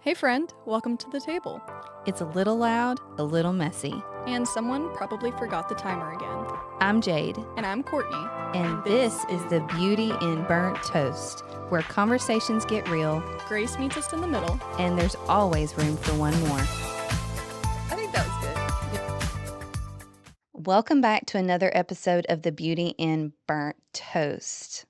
Hey friend, welcome to the table. It's a little loud, a little messy. And someone probably forgot the timer again. I'm Jade, And I'm Courtney. and this is the Beauty in Burnt Toast, where conversations get real Grace meets us in the middle. and there's always room for one more. I think that was good. Welcome back to another episode of the Beauty in Burnt Toast.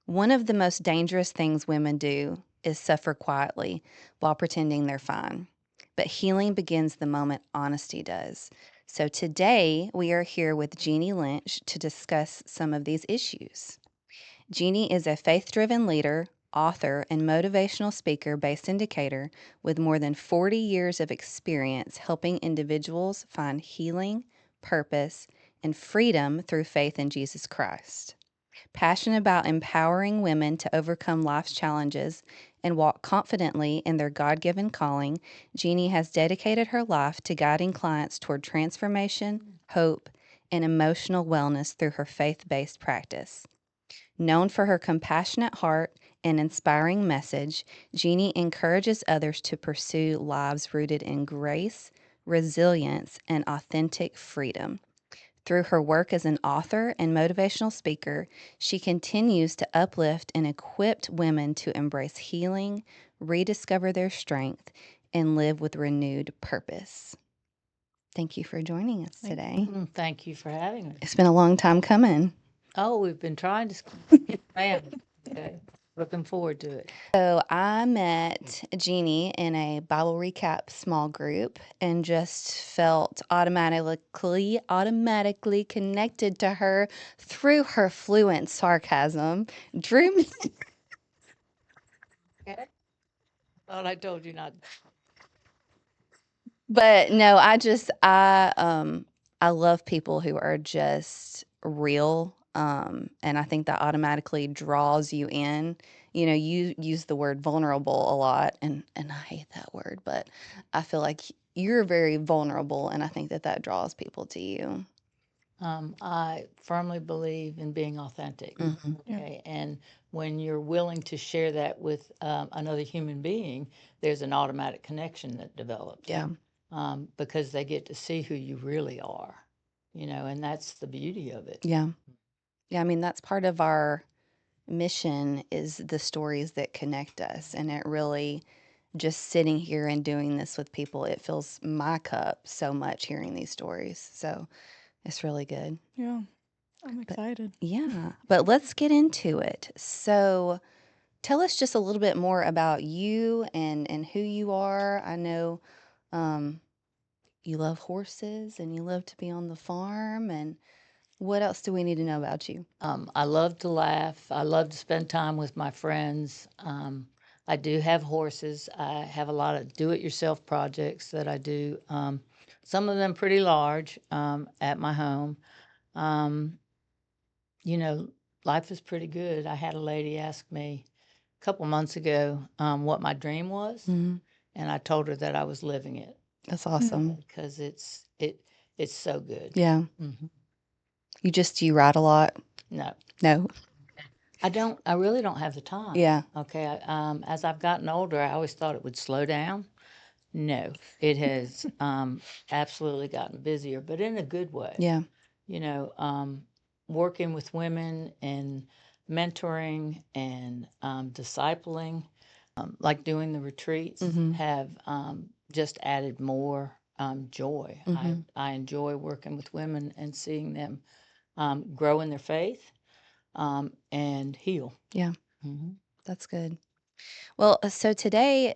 One of the most dangerous things women do is suffer quietly while pretending they're fine. But healing begins the moment honesty does. So today we are here with Jeannie Lynch to discuss some of these issues. Jeannie is a faith driven leader, author, and motivational speaker based in Decatur with more than 40 years of experience helping individuals find healing, purpose, and freedom through faith in Jesus Christ. Passionate about empowering women to overcome life's challenges and walk confidently in their God given calling, Jeannie has dedicated her life to guiding clients toward transformation, hope, and emotional wellness through her faith based practice. Known for her compassionate heart and inspiring message, Jeannie encourages others to pursue lives rooted in grace, resilience, and authentic freedom. Through her work as an author and motivational speaker, she continues to uplift and equip women to embrace healing, rediscover their strength, and live with renewed purpose. Thank you for joining us today. Thank you for having me. It's been a long time coming. Oh, we've been trying to get around. Okay. Looking forward to it. So I met Jeannie in a Bible recap small group and just felt automatically connected to her through her fluent sarcasm. Drew me. Okay. Thought I told you not. But no, I love people who are just real. And I think that automatically draws you in. You know, you use the word vulnerable a lot, and I hate that word, but I feel like you're very vulnerable, and I think that that draws people to you. I firmly believe in being authentic. Mhm. Okay. And when you're willing to share that with another human being, there's an automatic connection that develops. Yeah. Because they get to see who you really are, and that's the beauty of it. Yeah. Yeah, I mean, that's part of our mission is the stories that connect us, and it really just sitting here and doing this with people, it fills my cup so much hearing these stories. So it's really good. Yeah, I'm But excited. yeah, but let's get into it. So tell us just a little bit more about you and who you are. I know um, you love horses and you love to be on the farm. And what else do we need to know about you? I love to laugh. I love to spend time with my friends. I do have horses. I have a lot of do it yourself projects that I do, some of them pretty large at my home. Um, you know, life is pretty good. I had a lady ask me a couple months ago what my dream was, Mhm. and I told her that I was living it That's awesome. because it's so good. Yeah. hmm You ride a lot? No, No. I really don't have the time. Yeah. Okay. As I've gotten older, I always thought it would slow down. No, it has absolutely gotten busier, but in a good way. Yeah. You know, working with women and mentoring and discipling, like doing the retreats, Mhm. have just added more joy. Mhm. I enjoy working with women and seeing them grow in their faith and heal. Yeah. hmm That's good. Well, so today,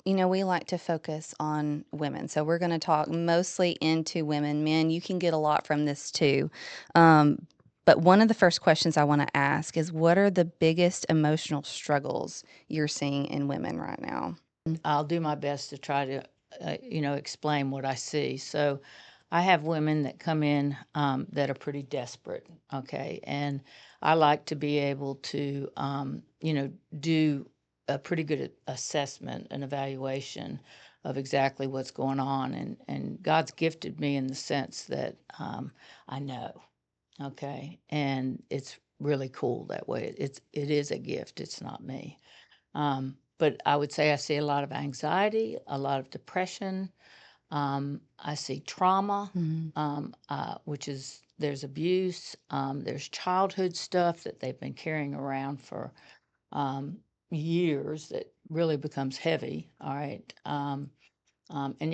we like to focus on women. So we're going to talk mostly into women. Men, you can get a lot from this too. But one of the first questions I want to ask is what are the biggest emotional struggles you're seeing in women right now? I'll do my best to try to, explain what I see. So, I have women that come in that are pretty desperate. Okay, and I like to be able to, do a pretty good assessment and evaluation of exactly what's going on. And God's gifted me in the sense that I know. Okay, and it's really cool that way. It is a gift. It's not me. but I would say I see a lot of anxiety, a lot of depression. I see trauma, which is there's abuse, there's childhood stuff that they've been carrying around for years that really becomes heavy. All right. And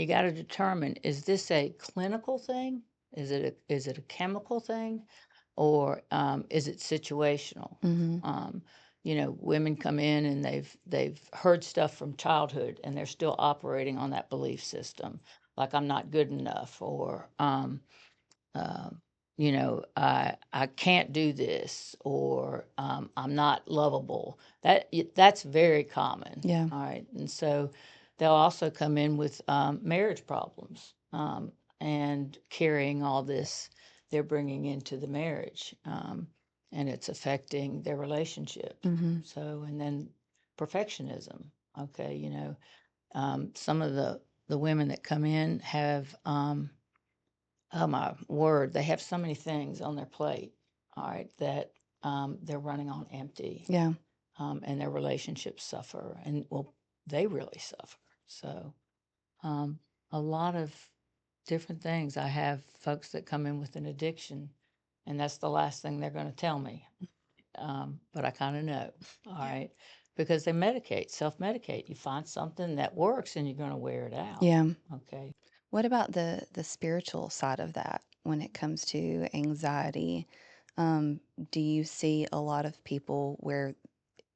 you got to determine, is this a clinical thing? Is it a chemical thing? Or is it situational? Women come in and they've heard stuff from childhood and they're still operating on that belief system, like I'm not good enough, or uh, I can't do this, or I'm not lovable. That's very common. Yeah. All right, and so they'll also come in with marriage problems, and carrying all this they're bringing into the marriage, and it's affecting their relationship. So, and then perfectionism. Okay, some of the women that come in have oh my word, they have so many things on their plate, all right, that they're running on empty, Yeah. and their relationships suffer, and well, they really suffer. So, a lot of different things. I have folks that come in with an addiction, and that's the last thing they're going to tell me. But I kind of know, all right, because they self medicate. You find something that works, and you're going to wear it out. Yeah. Okay. What about the spiritual side of that when it comes to anxiety? Do you see a lot of people where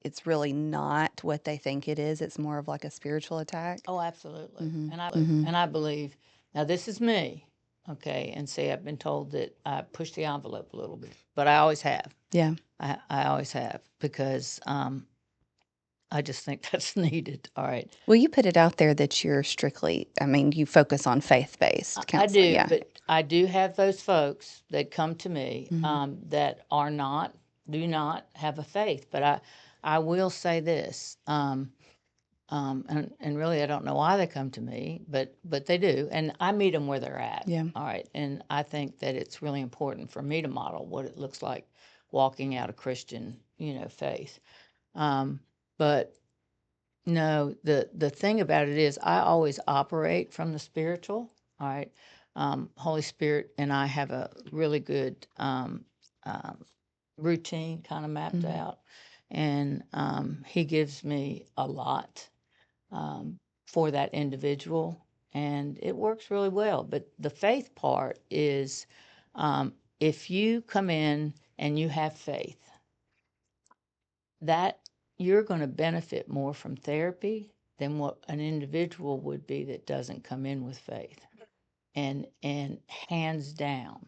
it's really not what they think it is? It's more of like a spiritual attack? Oh, absolutely. Mm-hmm. And I believe, now this is me, okay, and see, I've been told that I push the envelope a little bit, but I always have. Yeah. I always have, because I just think that's needed. All right. Well, you put it out there that you're strictly, I mean, you focus on faith-based I counseling. do, Yeah. but I do have those folks that come to me Mm-hmm. that do not have a faith. But I will say this, and really I don't know why they come to me, but they do, and I meet them where they're at. Yeah. All right, and I think that it's really important for me to model what it looks like walking out a Christian, faith. But no, the thing about it is I always operate from the spiritual. All right. Holy Spirit and I have a really good routine kind of mapped out. And he gives me a lot for that individual. And it works really well. But the faith part is, if you come in and you have faith, that you're going to benefit more from therapy than what an individual would be that doesn't come in with faith. And hands down,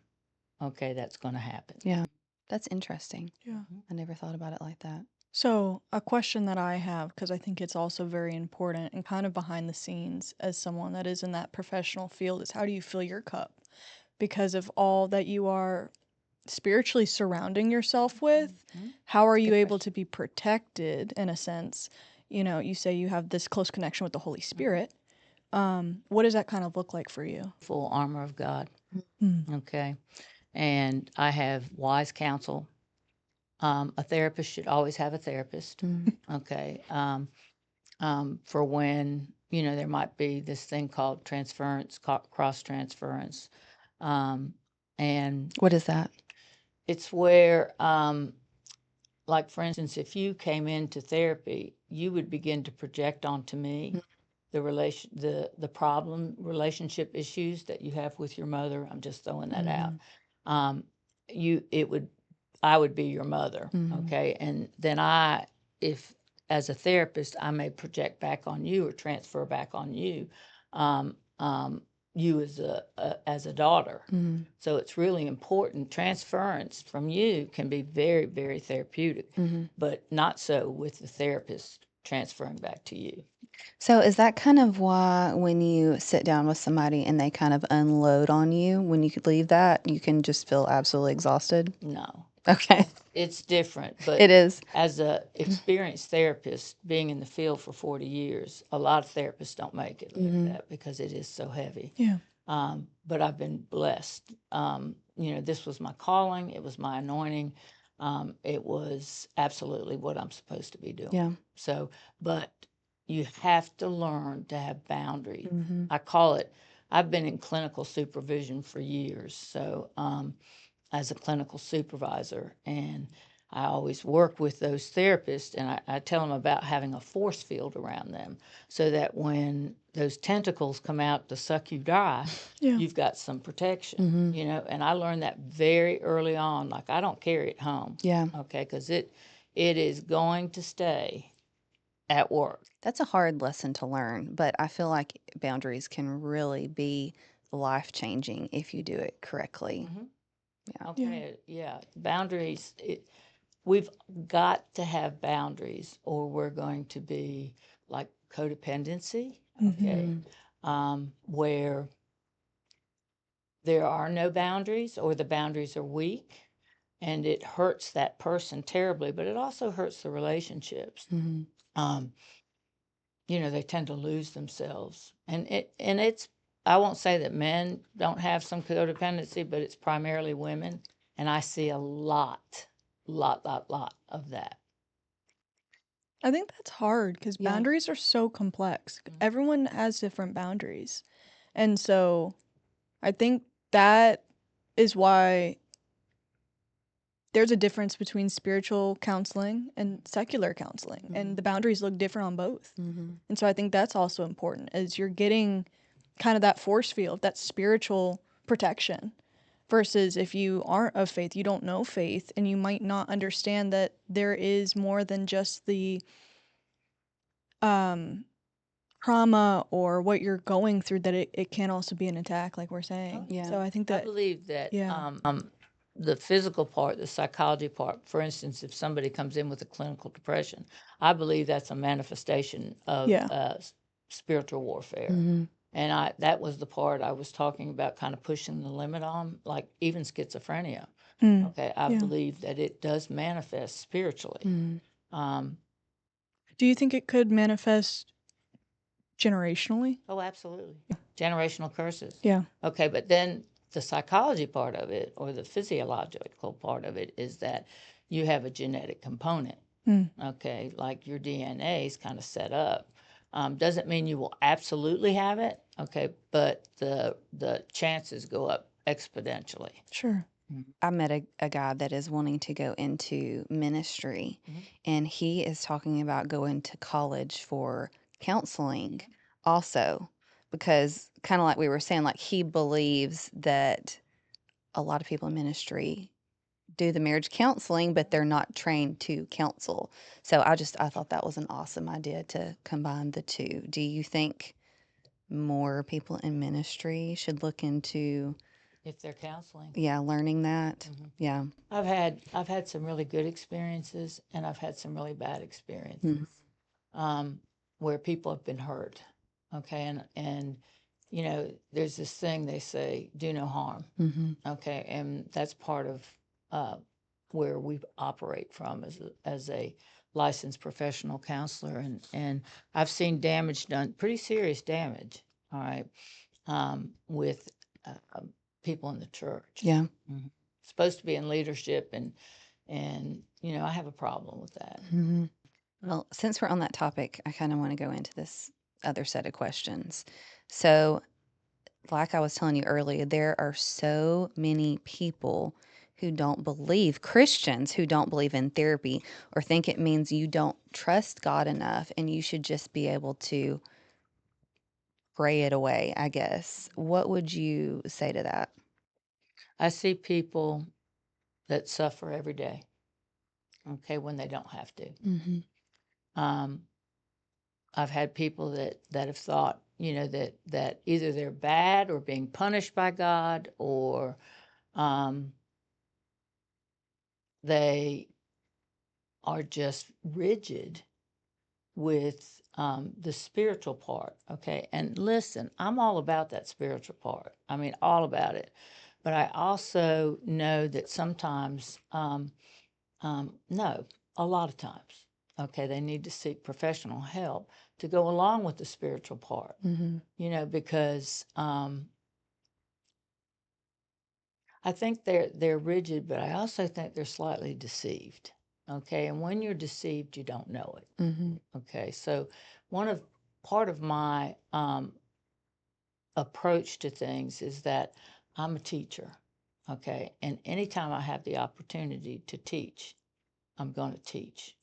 okay, that's going to happen. Yeah. That's interesting. Yeah. I never thought about it like that. So, a question that I have, because I think it's also very important and kind of behind the scenes as someone that is in that professional field, is how do you fill your cup? Because of all that you are spiritually surrounding yourself with, how are you Good able to be protected in a sense? You say you have this close connection with the Holy Spirit. What does that kind of look like for you? Full armor of God. Mm. Okay. And I have wise counsel. A therapist should always have a therapist. Okay. For when, there might be this thing called transference, cross transference. And What is that? it's where, like, for instance, if you came into therapy, you would begin to project onto me the problem relationship issues that you have with your mother. I'm just throwing that out. I would be your mother, okay? And then if as a therapist, I may project back on you or transfer back on you, you as a daughter. So it's really important. Transference from you can be very, very therapeutic, but not so with the therapist transferring back to you. So is that kind of why when you sit down with somebody and they kind of unload on you, when you could leave that, you can just feel absolutely exhausted? No, Okay. it's different. But It is. as a experienced therapist, being in the field for 40 years, a lot of therapists don't make it like that because it is so heavy. Yeah. But I've been blessed. This was my calling. It was my anointing. It was absolutely what I'm supposed to be doing. Yeah. So, but you have to learn to have boundaries. Mm-hmm. I call it, I've been in clinical supervision for years. So, as a clinical supervisor, and I always work with those therapists, and I tell them about having a force field around them so that when those tentacles come out to suck you dry, Yeah. you've got some protection, Mm-hmm. and I learned that very early on. Like, I don't carry it home, Yeah. okay, because it is going to stay at work. That's a hard lesson to learn, but I feel like boundaries can really be life changing if you do it correctly. Mhm. Yeah. Okay, yeah, boundaries. We've got to have boundaries, or we're going to be like codependency, okay, where there are no boundaries, or the boundaries are weak, and it hurts that person terribly, but it also hurts the relationships. Mm-hmm. Um, they tend to lose themselves, and it's. I won't say that men don't have some codependency, but it's primarily women, and I see a lot of that. I think that's hard because Yeah. boundaries are so complex. Mhm. Everyone has different boundaries. And so I think that is why there's a difference between spiritual counseling and secular counseling, and the boundaries look different on both. Mm-hmm. And so I think that's also important, is you're getting kind of that force field, that spiritual protection, versus if you aren't of faith, you don't know faith, and you might not understand that there is more than just the trauma or what you're going through, that it can also be an attack, like we're saying. Yeah. So I think I that, believe that yeah. the physical part, the psychology part, for instance, if somebody comes in with a clinical depression, I believe that's a manifestation of Yeah. spiritual warfare. Mm-hmm. And that was the part I was talking about, kind of pushing the limit on, like even schizophrenia. Mm. Okay, I Yeah. believe that it does manifest spiritually. Mm-hmm. Do you think it could manifest generationally? Oh, absolutely. Generational curses. Yeah. Okay, but then the psychology part of it, or the physiological part of it, is that you have a genetic component. Mm. Okay, like your DNA is kind of set up. Doesn't mean you will absolutely have it. Okay, but the chances go up exponentially. Sure. I met a guy that is wanting to go into ministry, and he is talking about going to college for counseling also, because kind of like we were saying, like he believes that a lot of people in ministry do the marriage counseling, but they're not trained to counsel. So I thought that was an awesome idea to combine the two. Do you think more people in ministry should look into, If they're counseling. yeah, learning that? Yeah. I've had some really good experiences, and I've had some really bad experiences, where people have been hurt. Okay, and there's this thing they say, do no harm. Mm-hmm. Okay, and that's part of where we operate from as a licensed professional counselor, and I've seen damage done, pretty serious damage. All right, with people in the church. Yeah. Supposed to be in leadership, and I have a problem with that. Mm-hmm. Well, since we're on that topic, I kind of want to go into this other set of questions. So, like I was telling you earlier, there are so many people who don't believe, Christians who don't believe in therapy, or think it means you don't trust God enough and you should just be able to pray it away, I guess. What would you say to that? I see people that suffer every day, okay, when they don't have to. Mm-hmm. Um, I've had people that have thought, that either they're bad or being punished by God, or they are just rigid with the spiritual part. Okay, and listen, I'm all about that spiritual part. I mean, all about it. But I also know that sometimes, no, a lot of times, okay, they need to seek professional help to go along with the spiritual part. Mm-hmm. Because I think they're rigid, but I also think they're slightly deceived. Okay. And when you're deceived, you don't know it. Mm-hmm. Okay. So part of my approach to things is that I'm a teacher. Okay. And anytime I have the opportunity to teach, I'm going to teach.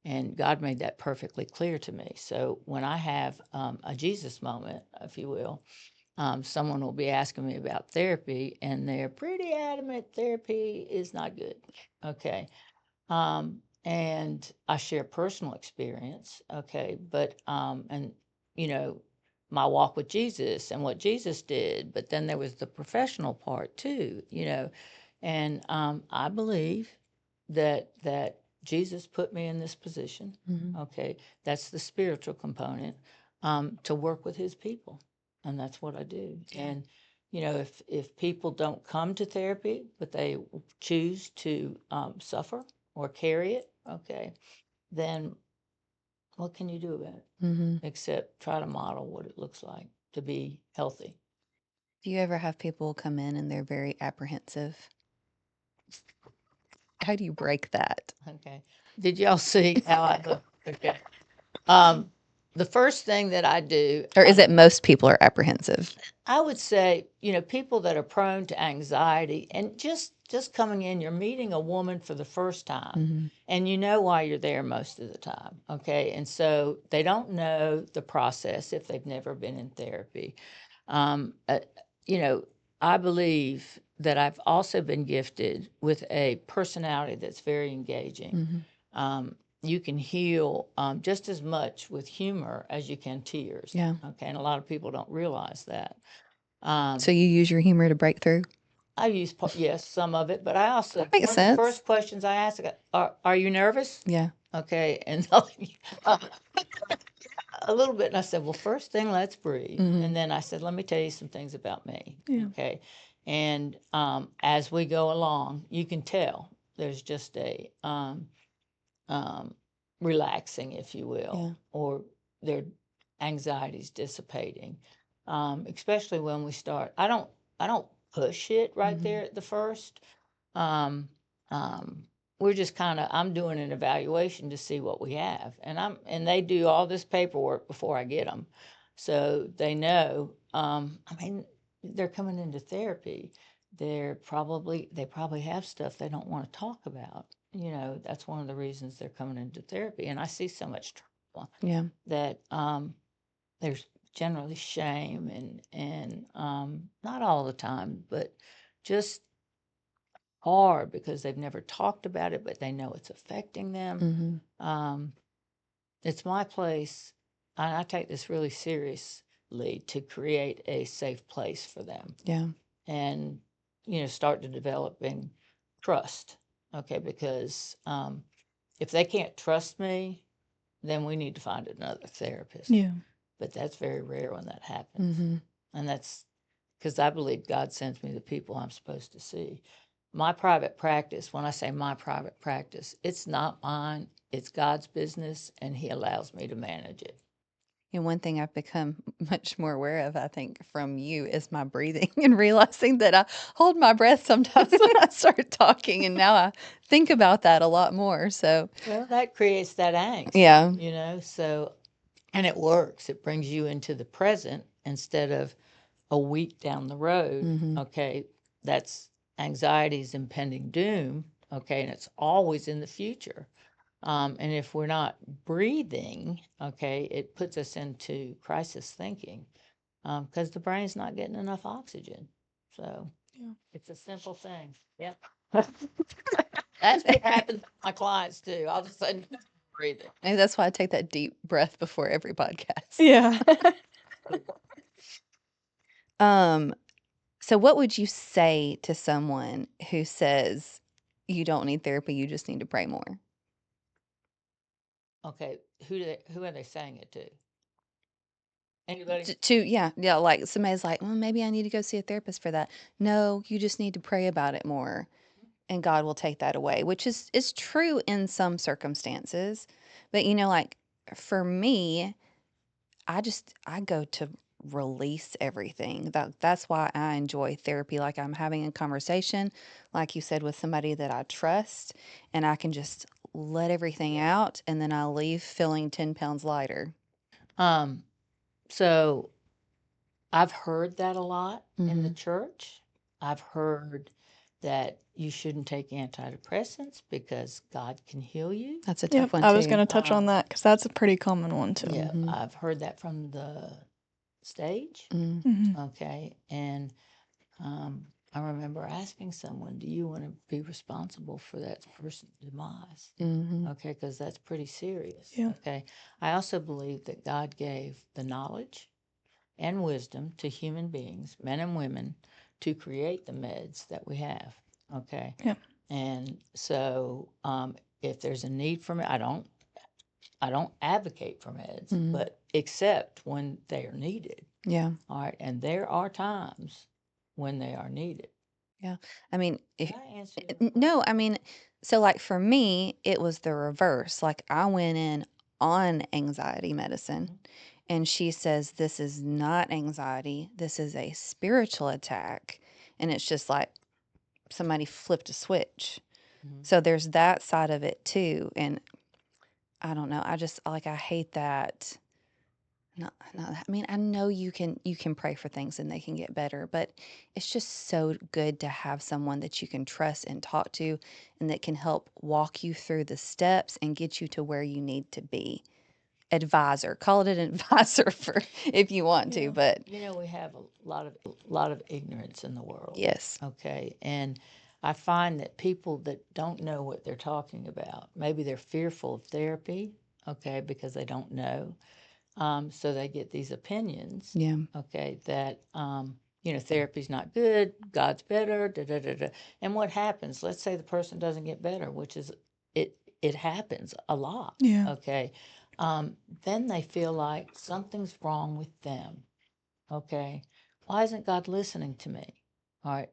And God made that perfectly clear to me. So when I have a Jesus moment, if you will, someone will be asking me about therapy, and they're pretty adamant therapy is not good. Okay. And I share personal experience. Okay. But, and, you know, my walk with Jesus and what Jesus did. But then there was the professional part too, and I believe that Jesus put me in this position. Mm-hmm. Okay. That's the spiritual component, to work with his people. And that's what I do. And, if people don't come to therapy, but they choose to suffer or carry it, okay, then what can you do about it Mm-hmm. except try to model what it looks like to be healthy? Do you ever have people come in and they're very apprehensive? How do you break that? Okay. Did y'all see how I look? Okay. Um, the first thing that I do, Or is it most people are apprehensive? I would say, people that are prone to anxiety and just coming in, you're meeting a woman for the first time, Mm-hmm. and you know why you're there most of the time. Okay. And so they don't know the process if they've never been in therapy. Um, uh, you know, I believe that I've also been gifted with a personality that's very engaging. Mm-hmm. You can heal just as much with humor as you can tears. Yeah. Okay. And a lot of people don't realize that. So you use your humor to break through? I use, yes, some of it, but I also, That makes one of the sense. first questions I ask, are you nervous? Yeah. Okay. And they'll, a little bit. And I said, well, first thing, let's breathe. Mm-hmm. And then I said, let me tell you some things about me. Yeah. Okay. And as we go along, you can tell there's just a um, relaxing, if you will, Yeah. or their anxiety's dissipating. Especially when we start. I don't push it right Mm-hmm. there at the first. Um, um, we're just I'm doing an evaluation to see what we have, and they do all this paperwork before I get them, so they know. I mean, they're coming into therapy. They probably have stuff they don't want to talk about. That's one of the reasons they're coming into therapy. And I see so much trauma Yeah. that there's generally shame and not all the time, but just hard because they've never talked about it, but they know it's affecting them. Mm-hmm. It's my place, and I take this really seriously, to create a safe place for them Yeah. and, start to developing trust. Okay, because if they can't trust me, then we need to find another therapist. Yeah. But that's very rare when that happens. Mm-hmm. And that's because I believe God sends me the people I'm supposed to see. My private practice, when I say my private practice, it's not mine, it's God's business, and He allows me to manage it. And one thing I've become much more aware of, I think, from you is my breathing and realizing that I hold my breath sometimes when I start talking. And now I think about that a lot more. So, Well, that creates that angst, yeah. so, and it works. It brings you into the present instead of a week down the road. Mm-hmm. Okay, that's anxiety's impending doom. Okay, and it's always in the future. And if we're not breathing, okay, it puts us into crisis thinking because the brain's not getting enough oxygen. So Yeah. it's a simple thing. Yeah. That's what happens with my clients too. All of a sudden, breathing. Maybe that's why I take that deep breath before every podcast. Yeah. So what would you say to someone who says you don't need therapy, you just need to pray more? Okay, who are they saying it to? Anybody? Yeah, like somebody's like, well, maybe I need to go see a therapist for that. No, you just need to pray about it more, and God will take that away, which is true in some circumstances. But like for me, I go to release everything. That's why I enjoy therapy. Like I'm having a conversation, like you said, with somebody that I trust, and I can just let everything out, and then I leave feeling 10 pounds lighter. Um, so I've heard that a lot in the Mhm. church. I've heard that you shouldn't take antidepressants because God can heal you. That's a Yep, tough one I was too. going to touch on that because that's a pretty common one too. Yeah, Mhm. I've heard that from the stage. Mm. Hmm. Okay, and I remember asking someone, "Do you want to be responsible for that person's demise?" Mhm. Okay, because that's pretty serious. Yeah. Okay, I also believe that God gave the knowledge and wisdom to human beings, men and women, to create the meds that we have. Okay, Yeah. and so if there's a need for me, I don't advocate for meds, Mhm. but except when they are needed. Yeah. All right, and there are times when they are needed. Yeah. I mean, if Did I answer your no, question? I mean, so like for me, it was the reverse. Like I went in on anxiety medicine, Mhm. and she says this is not anxiety, this is a spiritual attack, and it's just like somebody flipped a switch. Mhm. So there's that side of it too, and I don't know. I just like I hate that. No, no. I mean, I know you can pray for things and they can get better, but it's just so good to have someone that you can trust and talk to, and that can help walk you through the steps and get you to where you need to be. Advisor, call it an advisor for if you want to, Yeah, but we have a lot of ignorance in the world. yes, Okay, and I find that people that don't know what they're talking about, maybe they're fearful of therapy. Okay, because they don't know, so they get these opinions. yeah, Okay, that therapy's not good, God's better, da da da da. And what happens? Let's say the person doesn't get better, which is it. It happens a lot. Yeah. Okay, then they feel like something's wrong with them. Okay, why isn't God listening to me? All right,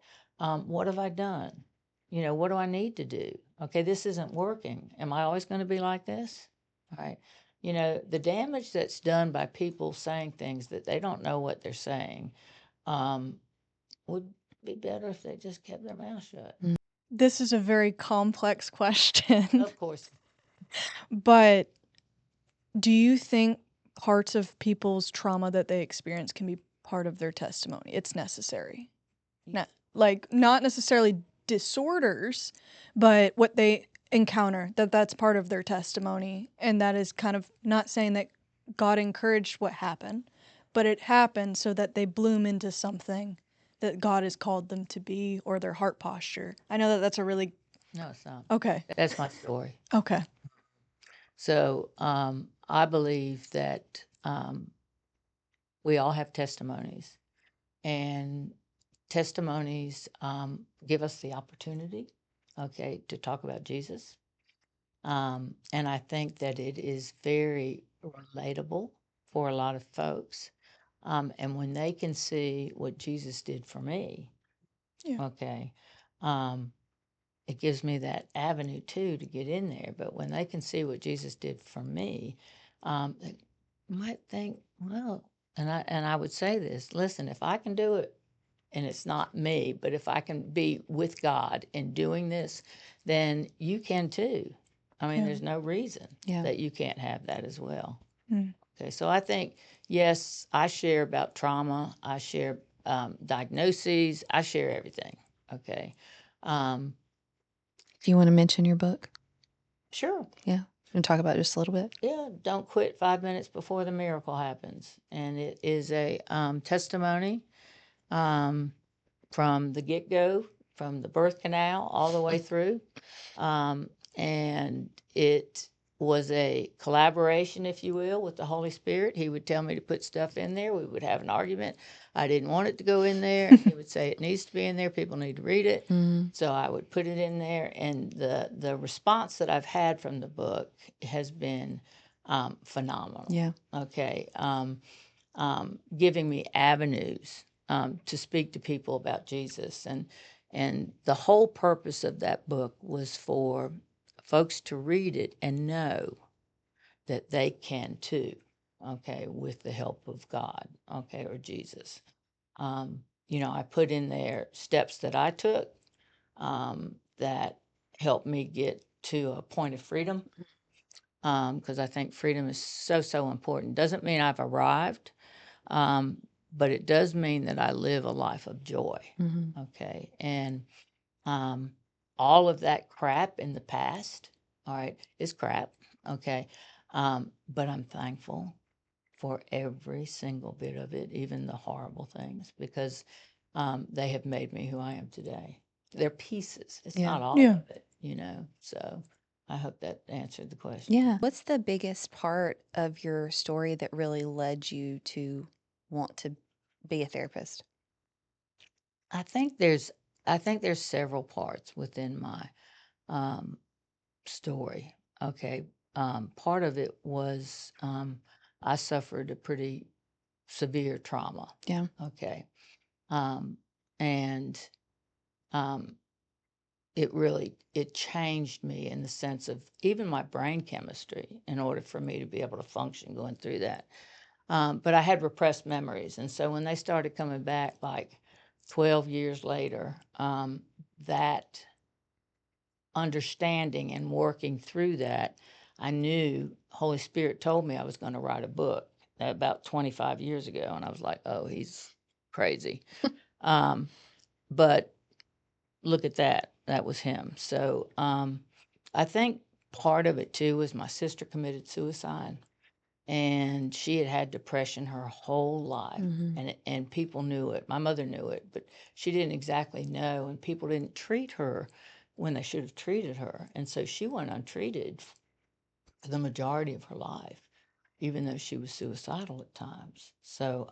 what have I done? What do I need to do? Okay, this isn't working. Am I always going to be like this? All right. The damage that's done by people saying things that they don't know what they're saying um, would be better if they just kept their mouth shut. This is a very complex question, Of course. but do you think parts of people's trauma that they experience can be part of their testimony? It's necessary. Not, like, not necessarily disorders, but what they encounter, that's part of their testimony. And that is kind of not saying that God encouraged what happened, but it happened so that they bloom into something that God has called them to be, or their heart posture. I know that that's a really No, it's not. okay. That's my story. Okay. So I believe that we all have testimonies, and testimonies give us the opportunity, okay, to talk about Jesus. And I think that it is very relatable for a lot of folks. And when they can see what Jesus did for me, Yeah. okay, um, it gives me that avenue too to get in there. But when they can see what Jesus did for me, they might think, well, and I would say this: listen, if I can do it, and it's not me, but if I can be with God in doing this, then you can too. I mean, Yeah. there's no reason yeah, that you can't have that as well. Mm. Okay, so I think, yes, I share about trauma, I share diagnoses, I share everything. Okay, um, do you want to mention your book? sure. Yeah, and talk about it just a little bit. Yeah, don't quit 5 minutes before the miracle happens. And it is a testimony um, from the get go, from the birth canal all the way through. And it was a collaboration, if you will, with the Holy Spirit. He would tell me to put stuff in there. We would have an argument. I didn't want it to go in there. And he would say it needs to be in there. People need to read it. Mm, So I would put it in there. And the response that I've had from the book has been phenomenal. yeah, Okay. Giving me avenues to speak to people about Jesus. And the whole purpose of that book was for folks to read it and know that they can too, okay, with the help of God, okay, or Jesus. I put in there steps that I took that helped me get to a point of freedom, because I think freedom is so, so important. Doesn't mean I've arrived, but it does mean that I live a life of joy. Mm-hmm. Okay. And all of that crap in the past, all right, is crap. Okay. But I'm thankful for every single bit of it, even the horrible things, because they have made me who I am today. They're pieces. It's Yeah. not all Yeah. of it, you know. So I hope that answered the question. Yeah. What's the biggest part of your story that really led you to want to be a therapist? I think there's several parts within my um, story. Okay. Part of it was I suffered a pretty severe trauma. Yeah. Okay. And um, it changed me in the sense of even my brain chemistry in order for me to be able to function going through that. But I had repressed memories. And so when they started coming back like 12 years later, that understanding and working through that, I knew Holy Spirit told me I was going to write a book about 25 years ago. And I was like, oh, he's crazy. um, but look at that. That was him. So I think part of it too was my sister committed suicide, and she had had depression her whole life, Mm-hmm. and people knew it. My mother knew it, but she didn't exactly know, and people didn't treat her when they should have treated her, and so she went untreated for the majority of her life, even though she was suicidal at times. So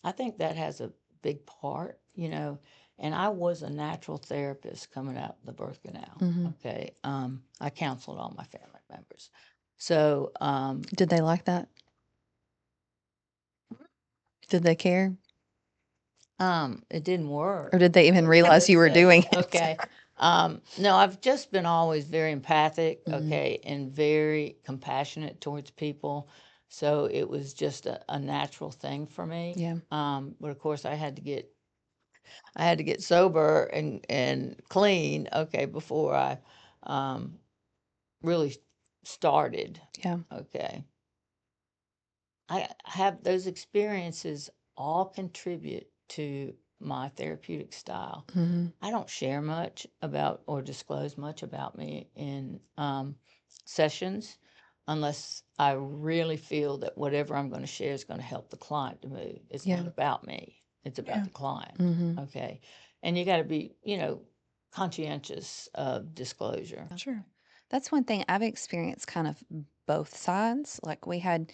I think that has a big part, you know. And I was a natural therapist coming out the birth canal. Mm-hmm. Okay, I counseled all my family members. So Did they like that? Did they care? it didn't work. Or did they even realize you were doing it? Okay. No, I've just been always very empathic, Mhm. okay, and very compassionate towards people. So it was just a natural thing for me. Yeah. But of course I had to get sober and clean, okay, before I really started. Yeah. Okay. I have those experiences all contribute to my therapeutic style. Mm-hmm. I don't share much about or disclose much about me in sessions unless I really feel that whatever I'm going to share is going to help the client to move. It's Yeah. not about me, it's about Yeah. the client. Mm-hmm. Okay. And you got to be, conscientious of disclosure. Sure. That's one thing I've experienced kind of both sides. Like we had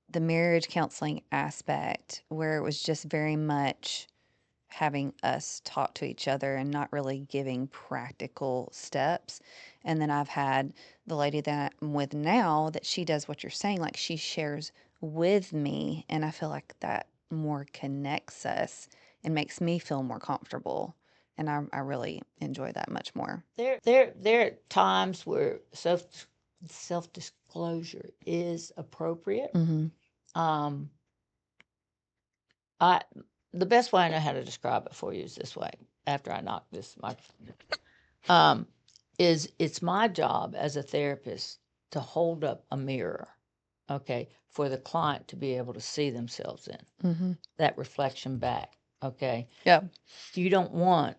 the marriage counseling aspect where it was just very much having us talk to each other and not really giving practical steps. And then I've had the lady that I'm with now that she does what you're saying, like she shares with me, and I feel like that more connects us and makes me feel more comfortable. And I really enjoy that much more. There are times where self disclosure is appropriate. Mm-hmm. Um, I the best way I know how to describe it for you is this way. After I knock this microphone, is it's my job as a therapist to hold up a mirror, okay, for the client to be able to see themselves in Mm-hmm. that reflection back. Okay, Yeah. you don't want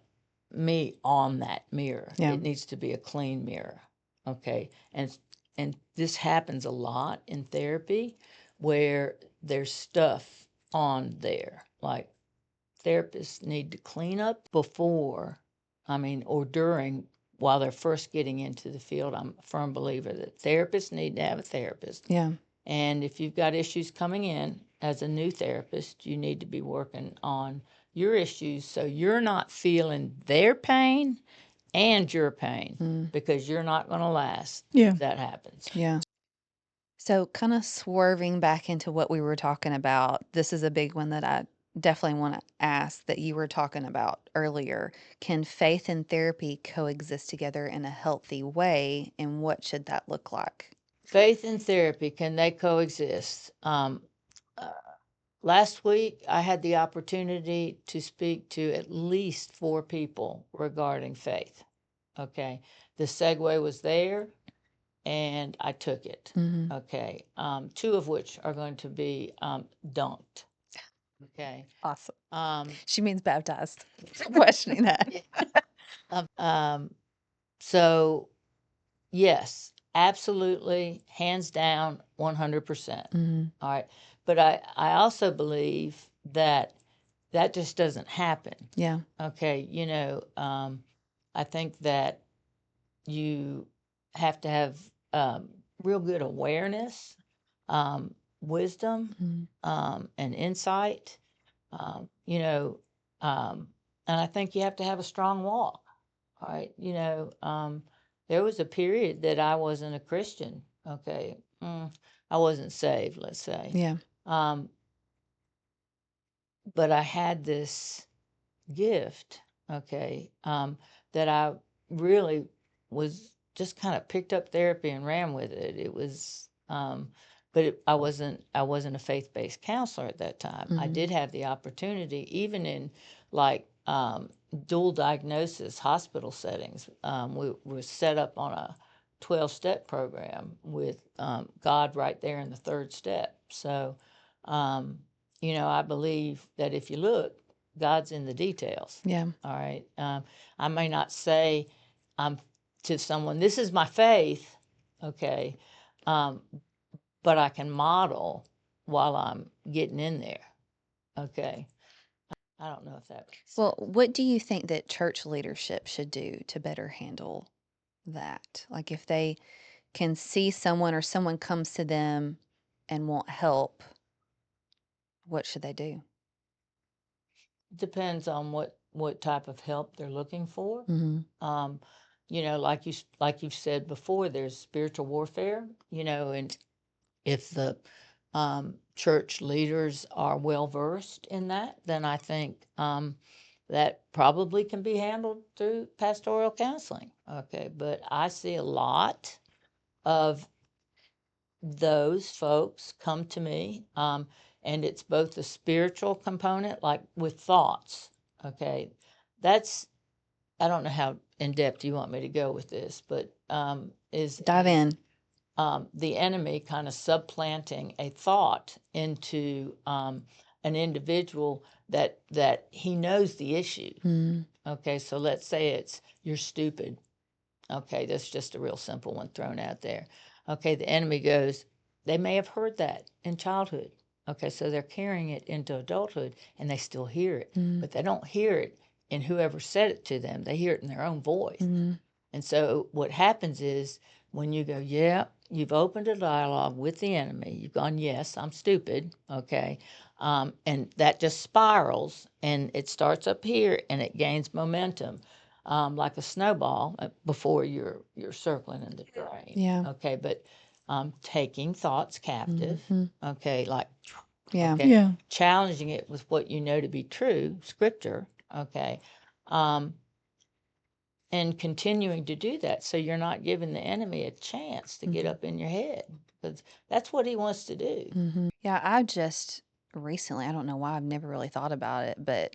me on that mirror. Yeah. It needs to be a clean mirror. Okay. And this happens a lot in therapy where there's stuff on there. Like therapists need to clean up before, or during while they're first getting into the field. I'm a firm believer that therapists need to have a therapist. Yeah. And if you've got issues coming in as a new therapist, you need to be working on your issues so you're not feeling their pain and your pain, because you're not going to last Yeah. if that happens. Yeah. So, kind of swerving back into what we were talking about, this is a big one that I definitely want to ask that you were talking about earlier. Can faith and therapy coexist together in a healthy way? And what should that look like? Faith and therapy, can they coexist? Last week, I had the opportunity to speak to at least 4 people regarding faith. Okay. The segue was there. and I took it. Mm-hmm. Okay. Two of which are going to be dunked. Okay. Awesome. Um, She means baptized. Questioning that. so yes, absolutely, hands down, 100%. Mm-hmm. All right. But I also believe that that just doesn't happen. Yeah. Okay. I think that you have to have real good awareness, wisdom, and insight. Um, you know, and I think you have to have a strong walk. All right. There was a period that I wasn't a Christian. Okay. I wasn't saved, let's say. Yeah. Um, but I had this gift, okay, that I really was just kind of picked up therapy and ran with it. It was, I wasn't a faith-based counselor at that time. I Mm-hmm. did have the opportunity, even in like dual diagnosis hospital settings. We were set up on a 12-step program with God right there in the third step. So, I believe that if you look, God's in the details. Yeah. All right. I may not say to someone, this is my faith, okay, but I can model while I'm getting in there, okay. I don't know if that makes Well, sense. what do you think that church leadership should do to better handle that? Like if they can see someone or someone comes to them and want help, what should they do? Depends on what type of help they're looking for. Mm-hmm. Like you've said before, there's spiritual warfare, and if the church leaders are well versed in that, then I think that probably can be handled through pastoral counseling. Okay, but I see a lot of those folks come to me, and it's both the spiritual component, like with thoughts. Okay, that's I don't know how in depth you want me to go with this, but Dive in. the enemy kind of supplanting a thought into an individual that he knows the issue. Mm-hmm. Okay, so let's say it's you're stupid. Okay, that's just a real simple one thrown out there. Okay, the enemy goes, they may have heard that in childhood. Okay, so they're carrying it into adulthood and they still hear it, Mm-hmm. but they don't hear it in whoever said it to them. They hear it in their own voice. Mm-hmm. And so what happens is when you go, yeah, you've opened a dialogue with the enemy, you've gone, yes, I'm stupid, okay, and that just spirals and it starts up here and it gains momentum, like a snowball before you're circling in the drain. Yeah. Okay, but taking thoughts captive, Mm-hmm. okay, like Yeah. okay, Yeah. challenging it with what you know to be true, scripture, okay. And continuing to do that so you're not giving the enemy a chance to get up in your head because that's what he wants to do. Mm-hmm. Yeah, I just recently, I don't know why I've never really thought about it, but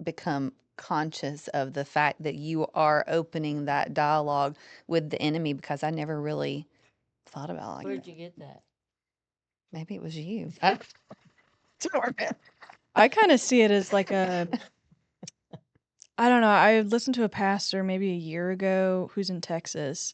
become conscious of the fact that you are opening that dialogue with the enemy because I never really thought about it like Where'd that. you get that? Maybe it was you. I kind of see it as like I don't know. I listened to a pastor maybe a year ago who's in Texas,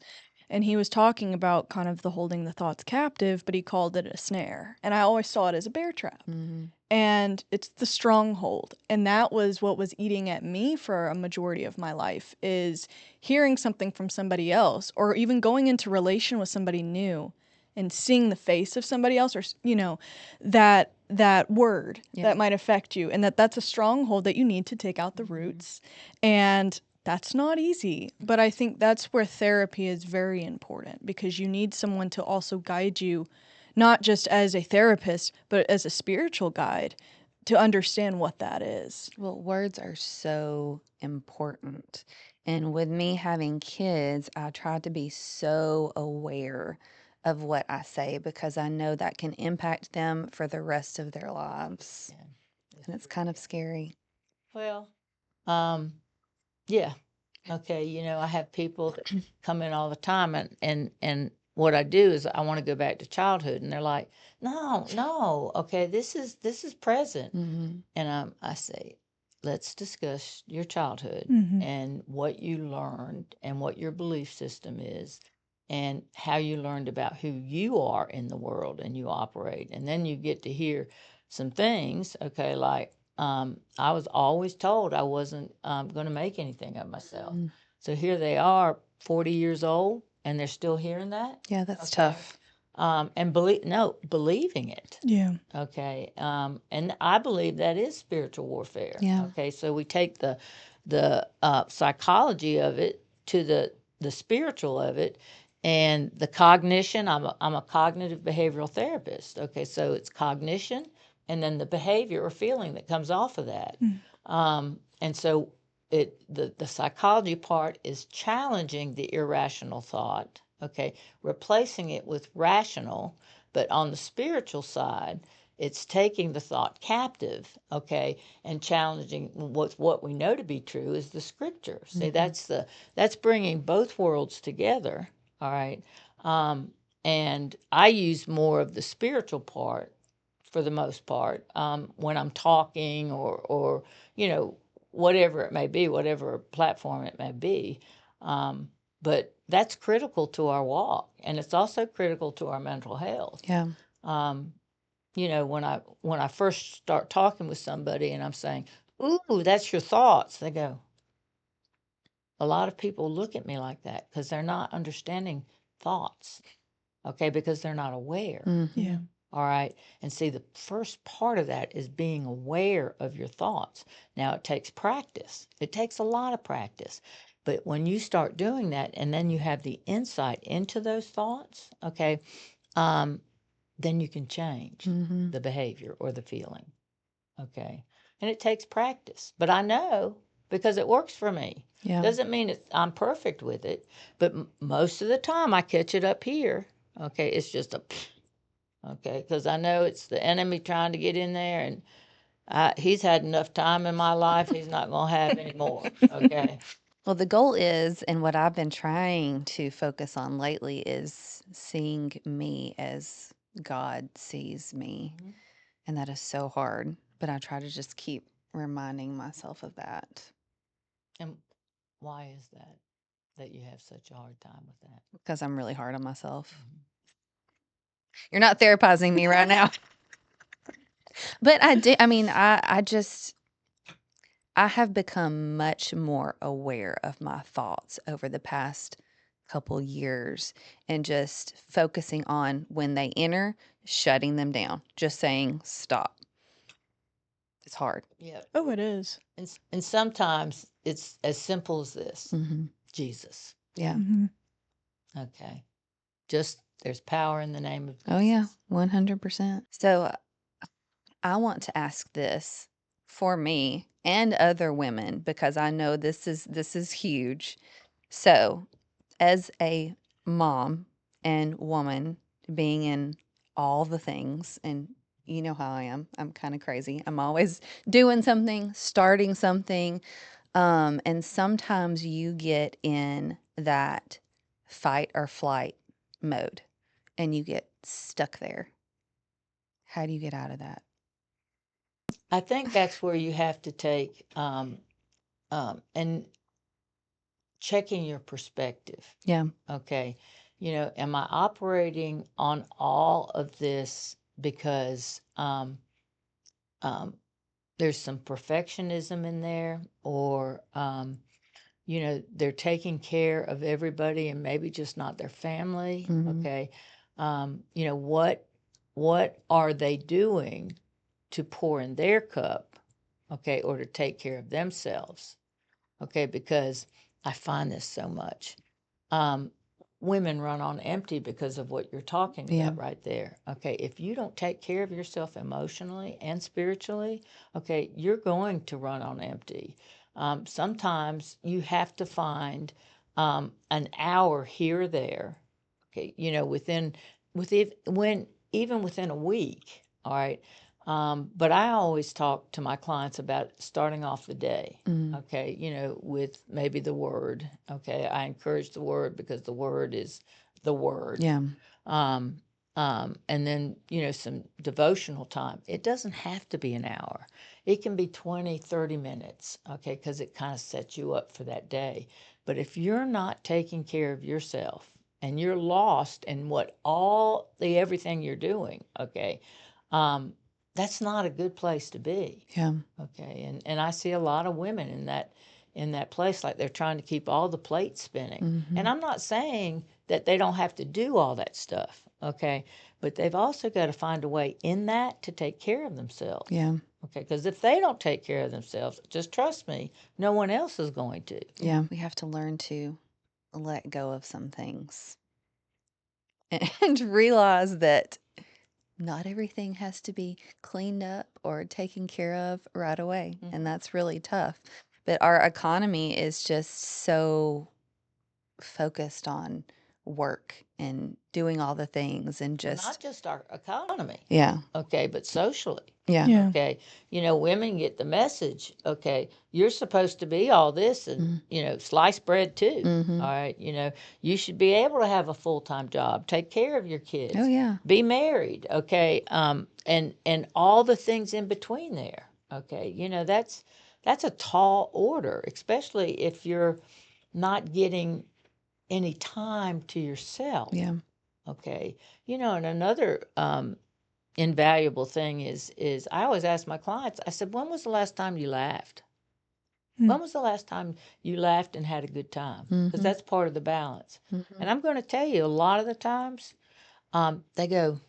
and he was talking about kind of the holding the thoughts captive, but he called it a snare. And I always saw it as a bear trap. Mm-hmm. And it's the stronghold. And that was what was eating at me for a majority of my life is hearing something from somebody else or even going into relation with somebody new and seeing the face of somebody else or that word Yeah. that might affect you and that's a stronghold that you need to take out the roots, and that's not easy, but I think that's where therapy is very important because you need someone to also guide you, not just as a therapist but as a spiritual guide to understand what that is. Well, words are so important. And with me having kids, I try to be so aware of what I say because I know that can impact them for the rest of their lives. Yeah. And it's kind of scary. Well, yeah. Okay, I have people that come in all the time and what I do is I want to go back to childhood, and they're like, no, no, okay, this is present. Mm-hmm. And I say, let's discuss your childhood Mm-hmm. and what you learned and what your belief system is and how you learned about who you are in the world and you operate. And then you get to hear some things, okay, like I was always told I wasn't going to make anything of myself. Mm-hmm. So here they are, 40 years old, and they're still hearing that. Yeah, that's Okay. tough. And believing it. Yeah. Okay. And I believe that is spiritual warfare. Yeah. Okay. So we take the psychology of it to the spiritual of it, and the cognition. I'm a cognitive behavioral therapist. Okay. So it's cognition, and then the behavior or feeling that comes off of that. And so the psychology part is challenging the irrational thought. Okay. Replacing it with rational. But on the spiritual side, it's taking the thought captive, okay, and challenging what we know to be true is the scripture. See, that's bringing both worlds together, all right. And I use more of the spiritual part for the most part when I'm talking or whatever it may be, whatever platform it may be. But that's critical to our walk, and it's also critical to our mental health. Yeah. Um, when I first start talking with somebody and I'm saying, "Ooh, that's your thoughts," they go. A lot of people look at me like that because they're not understanding thoughts, okay, because they're not aware. Mm-hmm. Yeah. All right. And see, the first part of that is being aware of your thoughts. Now, it takes practice, it takes a lot of practice. But when you start doing that and then you have the insight into those thoughts, okay, then you can change Mm-hmm. the behavior or the feeling. Okay. And it takes practice. But I know because it works for me. Yeah. Doesn't mean I'm perfect with it, but most of the time I catch it up here. Okay. It's just a okay, because I know it's the enemy trying to get in there, and he's had enough time in my life. He's not going to have any more. Okay. Well, the goal is, and what I've been trying to focus on lately is seeing me as God sees me. Mhm. And that is so hard. But I try to just keep reminding myself of that And why is that you have such a hard time with that? because I'm really hard on myself. Mhm. You're not therapizing me right now. But I do. I mean, I have become much more aware of my thoughts over the past couple years and just focusing on when they enter, shutting them down, just saying stop. It's hard. Yeah. Oh, it is. And sometimes it's as simple as this Mm-hmm. Jesus. Yeah. Mm-hmm. Okay. Just there's power in the name of Jesus. Oh, yeah. 100%. So I want to ask this for me and other women because I know this is huge. So, as a mom and woman being in all the things and you know how I am. I'm kind of crazy. I'm always doing something, starting something. And sometimes you get in that fight or flight mode and you get stuck there. How do you get out of that? I think that's where you have to take and checking your perspective. Yeah. Okay. Am I operating on all of this because um, there's some perfectionism in there, or, they're taking care of everybody and maybe just not their family? Mm-hmm. Okay. What are they doing to pour in their cup? Okay. Or to take care of themselves? Okay. Because I find this so much. Um, Women run on empty because of what you're talking Yeah. about right there. Okay, if you don't take care of yourself emotionally and spiritually, okay, you're going to run on empty. Sometimes you have to find an hour here or there. Okay, even within a week. All right. But I always talk to my clients about starting off the day. Mm-hmm. Okay, with maybe the word. Okay, I encourage the word because the word is the word. Yeah. Um, and then, some devotional time. It doesn't have to be an hour. It can be 20, 30 minutes, okay, because it kind of sets you up for that day. But if you're not taking care of yourself and you're lost in everything you're doing, okay, that's not a good place to be. Yeah. Okay. And I see a lot of women in that place, like they're trying to keep all the plates spinning. And I'm not saying that they don't have to do all that stuff, okay? But they've also got to find a way in that to take care of themselves. Yeah. Okay, because if they don't take care of themselves, just trust me, no one else is going to. Yeah. We have to learn to let go of some things and realize that not everything has to be cleaned up or taken care of right away. And that's really tough. But our economy is just so focused on work and doing all the things and Well, not just, just our economy, yeah. okay, but socially. Yeah. Yeah. Okay, women get the message. Okay, you're supposed to be all this and slice bread too. Mm-hmm. All right, you should be able to have a full-time job, take care of your kids, Oh, yeah. be married. Okay, and all the things in between there. Okay, that's a tall order, especially if you're not getting any time to yourself. Yeah. Okay, and another invaluable thing is I always ask my clients, I said, when was the last time you laughed? When was the last time you laughed and had a good time? Because that's part of the balance. And I'm going to tell you, a lot of the times, they go,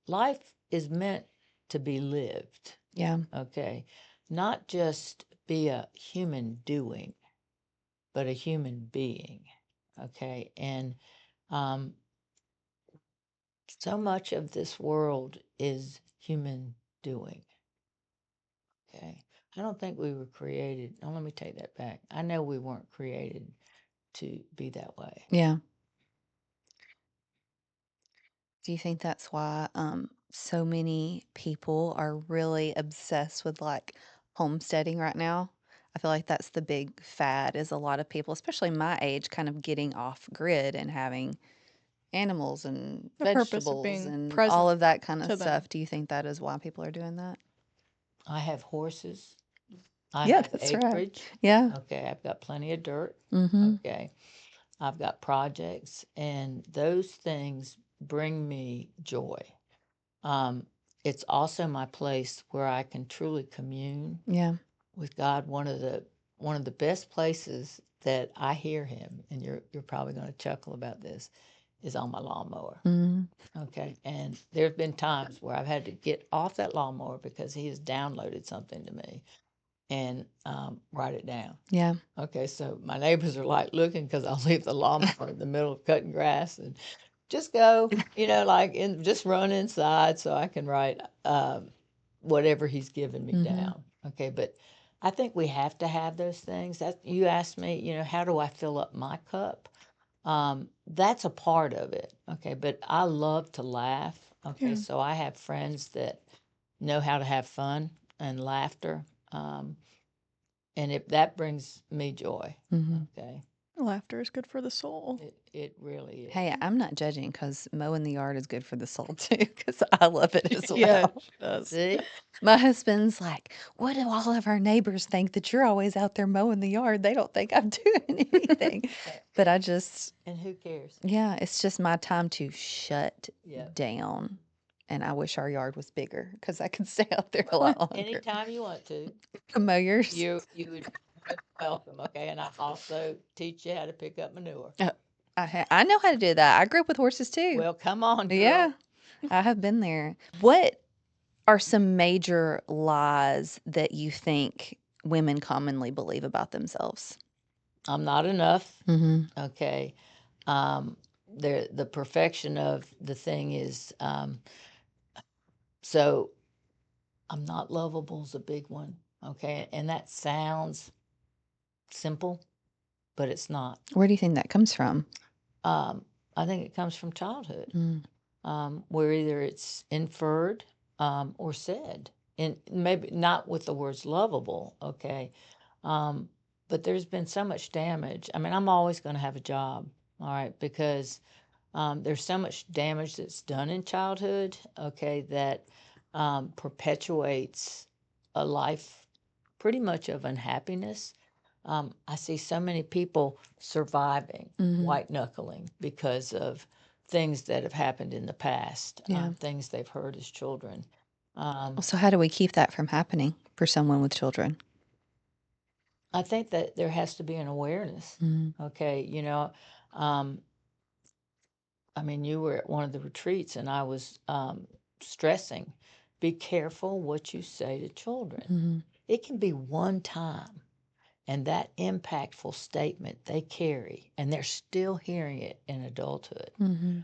life is meant to be lived. Yeah. Okay, not just be a human doing, but a human being. Okay, and um, so much of this world is human doing. Okay. I don't think we were created. Oh, let me take that back. I know we weren't created to be that way. Yeah. Do you think that's why so many people are really obsessed with like homesteading right now? I feel like that's the big fad is a lot of people, especially my age, kind of getting off grid and having animals and The purpose of vegetables being and all present of that kind of to them. stuff. Do you think that is why people are doing that? I have horses. I Yeah, have that's right. acreage. Yeah. Okay. I've got plenty of dirt. Mm-hmm. Okay. I've got projects, and those things bring me joy. Um, it's also my place where I can truly commune Yeah. with God. One of the best places that I hear Him, and you're probably going to chuckle about this, is on my lawnmower. Mm-hmm. Okay, and there have been times where I've had to get off that lawnmower because He has downloaded something to me, and write it down. Yeah. Okay, so my neighbors are like looking because I'll leave the lawnmower in the middle of cutting grass and just go, just run inside so I can write whatever He's given me Mm-hmm. down. Okay, but I think we have to have those things. That you asked me, how do I fill up my cup? That's a part of it. Okay, but I love to laugh. Okay, Yeah. so I have friends that know how to have fun and laughter. Um, and if that brings me joy, Mm-hmm. okay, Laughter is good for the soul. it really is. Hey, I'm not judging because mowing the yard is good for the soul too, because I love it as Yeah, well. it does. See, My husband's like, what do all of our neighbors think that you're always out there mowing the yard? They don't think I'm doing anything. But I just, and who cares? yeah, it's just my time to shut Yeah. down. And I wish our yard was bigger because I could stay out there a lot longer. Anytime you want to, Mow yours? you would be welcome. Okay, and I also teach you how to pick up manure. I know how to do that. I grew up with horses too. Well, come on, girl. Yeah, I have been there. What are some major lies that you think women commonly believe about themselves? I'm not enough. Mm-hmm. Okay. The perfection of the thing is, so I'm not lovable is a big one. Okay, and that sounds simple, but it's not. Where do you think that comes from? I think it comes from childhood, Mm. where either it's inferred or said, and maybe not with the words lovable. Okay, but there's been so much damage. I mean, I'm always going to have a job, all right, because there's so much damage that's done in childhood, okay, that perpetuates a life pretty much of unhappiness. I see so many people surviving, white knuckling because of things that have happened in the past, Yeah. things they've heard as children. Well, so how do we keep that from happening for someone with children? I think that there has to be an awareness. Okay, I mean, you were at one of the retreats, and I was stressing, be careful what you say to children. It can be one time, and that impactful statement they carry, and they're still hearing it in adulthood.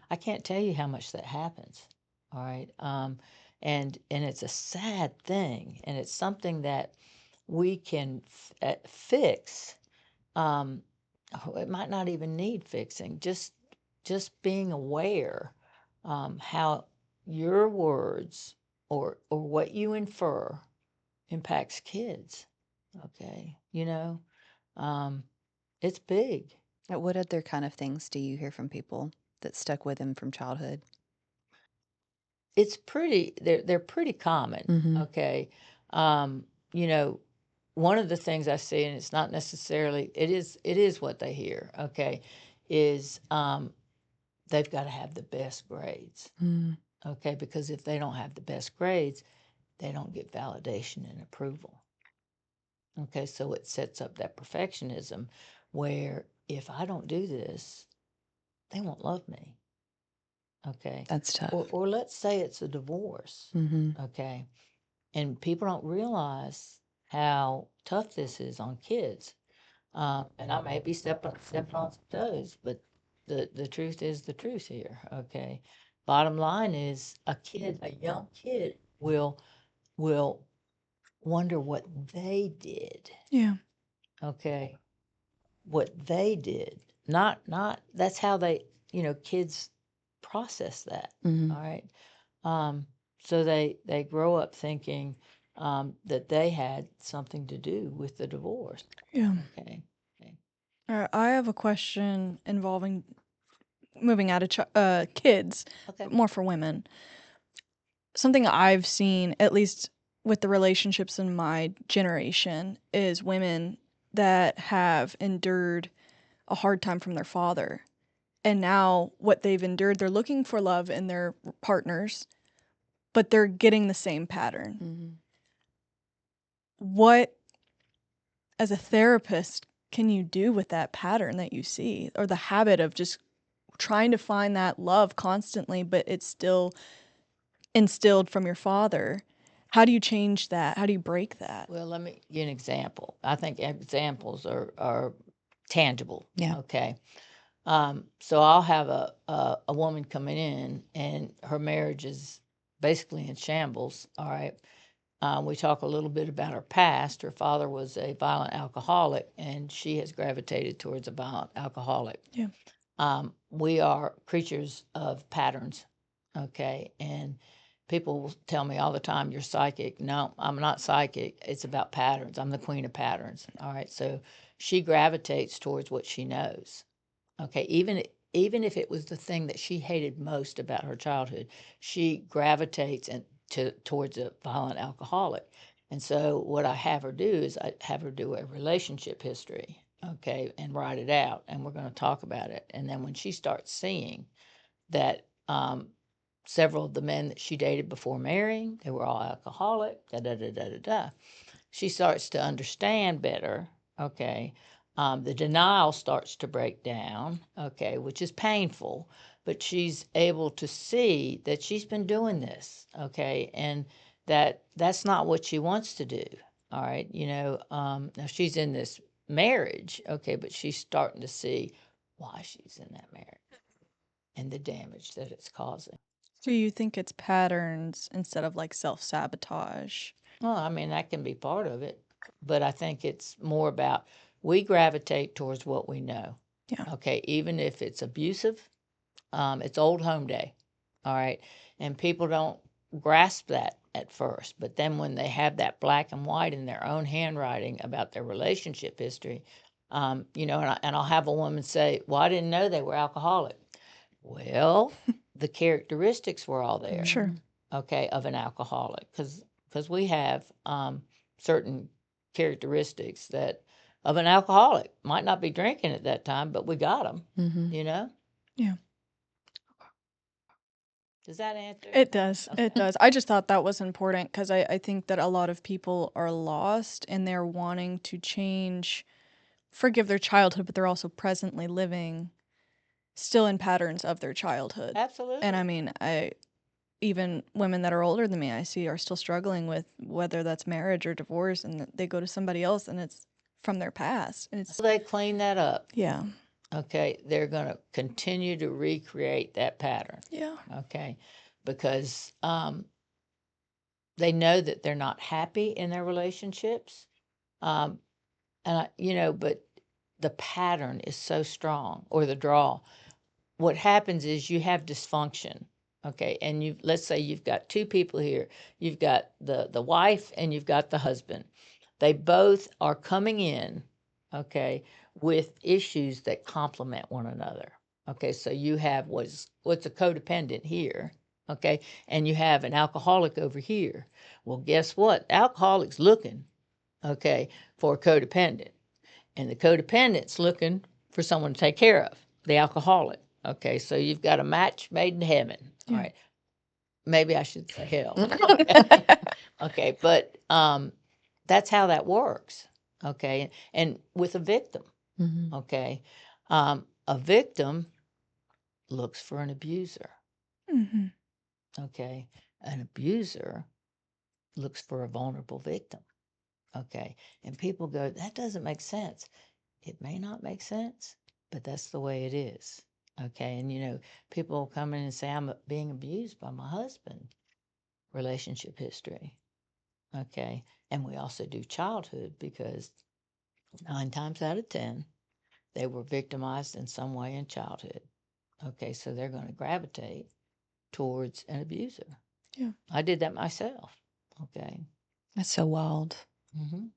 I can't tell you how much that happens. All right, and it's a sad thing, and it's something that we can fix. It might not even need fixing. Just being aware how your words or what you infer impacts kids. Okay, it's big. What other kind of things do you hear from people that stuck with them from childhood? It's pretty. They're pretty common. Okay, um, you know, one of the things I see, and it's not necessarily it is what they hear. Okay, is they've got to have the best grades. Okay, because if they don't have the best grades, they don't get validation and approval. Okay, so it sets up that perfectionism where if I don't do this, they won't love me. Okay, That's tough. or let's say it's a divorce. Okay, and people don't realize how tough this is on kids. And I may be stepping on some toes, but the truth is the truth here. Okay, bottom line is a young kid will wonder what they did. Yeah. Okay, what they did. Not that's how kids process that. All right. So they grow up thinking that they had something to do with the divorce. Yeah. Okay. Okay. I have a question involving moving out of kids, Okay. more for women. Something I've seen, at least with the relationships in my generation, is women that have endured a hard time from their father. And now what they've endured, they're looking for love in their partners, but they're getting the same pattern. What, as a therapist, can you do with that pattern that you see, or the habit of just trying to find that love constantly, but it's still instilled from your father? How do you change that? How do you break that? Well, let me give you an example. I think examples are tangible. Yeah. Okay. So I'll have a woman coming in, and her marriage is basically in shambles. All right. We talk a little bit about her past. Her father was a violent alcoholic, and she has gravitated towards a violent alcoholic. Yeah. We are creatures of patterns, okay? And people will tell me all the time, "You're psychic." No, I'm not psychic. It's about patterns. I'm the queen of patterns. All right. So she gravitates towards what she knows. Okay. Even if it was the thing that she hated most about her childhood, she gravitates towards a violent alcoholic. And so what I have her do is I have her do a relationship history, okay, and write it out, and we're going to talk about it. And then when she starts seeing that several of the men that she dated before marrying, they were all alcoholic, da da da da da da, she starts to understand better, okay. The denial starts to break down, okay, which is painful, but she's able to see that she's been doing this, okay, and that's not what she wants to do. All right, now she's in this marriage, okay, but she's starting to see why she's in that marriage and the damage that it's causing. So you think it's patterns instead of like self-sabotage? Well, I mean, that can be part of it, but I think it's more about we gravitate towards what we know. Yeah. Okay, even if it's abusive, it's old home day. All right, and people don't grasp that at first, but then when they have that black and white in their own handwriting about their relationship history, and I'll have a woman say, "Well, I didn't know they were alcoholic." Well, the characteristics were all there, Sure. okay, of an alcoholic, because we have certain characteristics that of an alcoholic. Might not be drinking at that time, but we got them. Mm-hmm. Yeah. Does that answer? It does. It does. I just thought that was important because I think that a lot of people are lost and they're wanting to change, forgive their childhood, but they're also presently living still in patterns of their childhood. Absolutely. And I mean, even women that are older than me, I see are still struggling with whether that's marriage or divorce, and they go to somebody else and it's from their past. And it's, They clean that up. yeah. Okay, they're going to continue to recreate that pattern. Yeah. Okay, because they know that they're not happy in their relationships, but the pattern is so strong, or the draw. What happens is you have dysfunction. Okay, and let's say you've got two people here. You've got the wife and you've got the husband. They both are coming in, okay, with issues that complement one another. Okay, so you have what's a codependent here, okay, and you have an alcoholic over here. Well, guess what? Alcoholic's looking, okay, for a codependent, and the codependent's looking for someone to take care of, the alcoholic. Okay, so you've got a match made in heaven. All Yeah. right, maybe I should say hell. Okay, but that's how that works. Okay, and with a victim. Mm-hmm. Okay, a victim looks for an abuser. Mm-hmm. Okay, an abuser looks for a vulnerable victim. Okay, and people go, that doesn't make sense. It may not make sense, but that's the way it is. Okay, and people will come in and say, I'm being abused by my husband, relationship history. Okay, and we also do childhood because 9 times out of 10, they were victimized in some way in childhood. Okay, so they're going to gravitate towards an abuser. Yeah. I did that myself. Okay. That's so wild. Mm-hmm.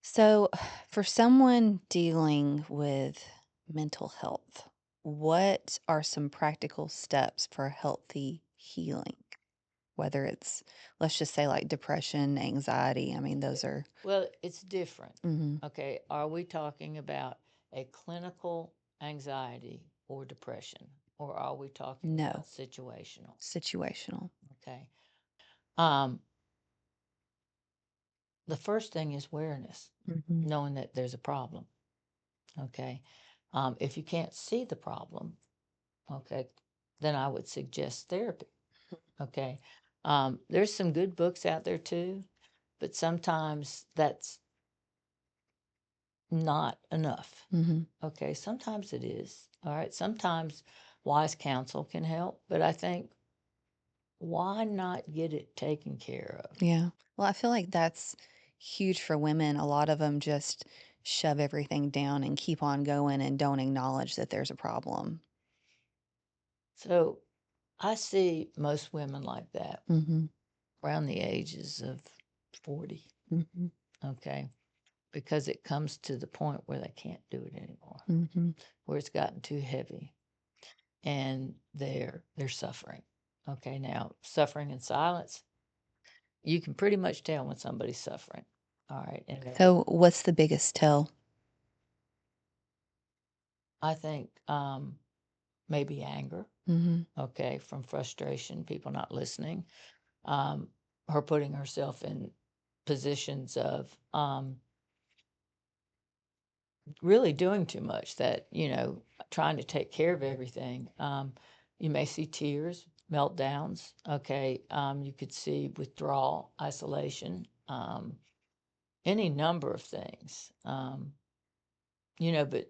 So, for someone dealing with mental health, what are some practical steps for healthy healing? Whether it's, let's just say, like depression, anxiety. I mean, those are. Well, it's different. Mm-hmm. Okay, are we talking about a clinical anxiety or depression, or are we talking No. about situational? Situational. Okay. The first thing is awareness, Mm-hmm. knowing that there's a problem. Okay. If you can't see the problem, okay, then I would suggest therapy. Okay. There's some good books out there too, but sometimes that's not enough. Mm-hmm. Okay. Sometimes it is. All right. Sometimes wise counsel can help, but I think why not get it taken care of? Yeah. Well, I feel like that's huge for women. A lot of them just shove everything down and keep on going and don't acknowledge that there's a problem. So I see most women like that Mm-hmm. around the ages of 40. Mm-hmm. Okay. Because it comes to the point where they can't do it anymore, Mm-hmm. where it's gotten too heavy and they're suffering. Okay. Now, suffering in silence, you can pretty much tell when somebody's suffering. All right. And So, what's the biggest tell? I think maybe anger. Mm-hmm. Okay. From frustration, people not listening, her putting herself in positions of really doing too much, that trying to take care of everything. You may see tears, meltdowns. Okay. You could see withdrawal, isolation, any number of things. But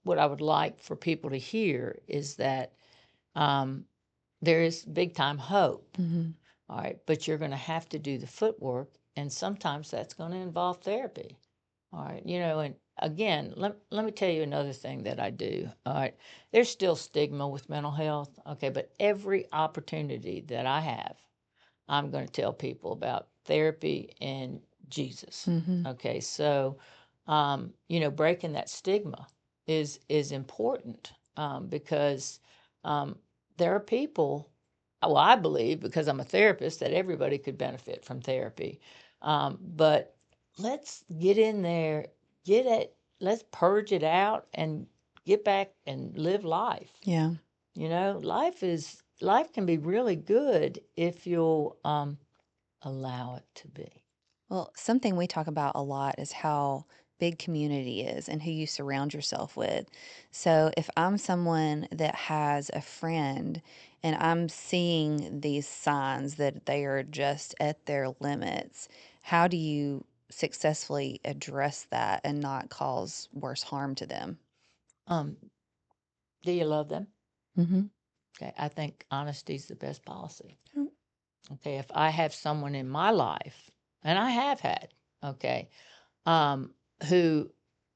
what I would like for people to hear is that there is big time hope. Mm-hmm. All right, but you're going to have to do the footwork, and sometimes that's going to involve therapy. All right, and again, let me tell you another thing that I do. All right, there's still stigma with mental health. Okay, but every opportunity that I have, I'm going to tell people about therapy and Jesus. Mm-hmm. Okay, so breaking that stigma is important, because um, there are people. Well, I believe, because I'm a therapist, that everybody could benefit from therapy, but let's get in there, get it, let's purge it out, and get back and live life. Yeah. Life can be really good if you'll allow it to be. Well, something we talk about a lot is how big community is and who you surround yourself with. So, if I'm someone that has a friend and I'm seeing these signs that they are just at their limits, how do you successfully address that and not cause worse harm to them? Um, do you love them? Mm-hmm. Okay, I think honesty is the best policy. Mm. Okay, if I have someone in my life, and I have had, okay, um, who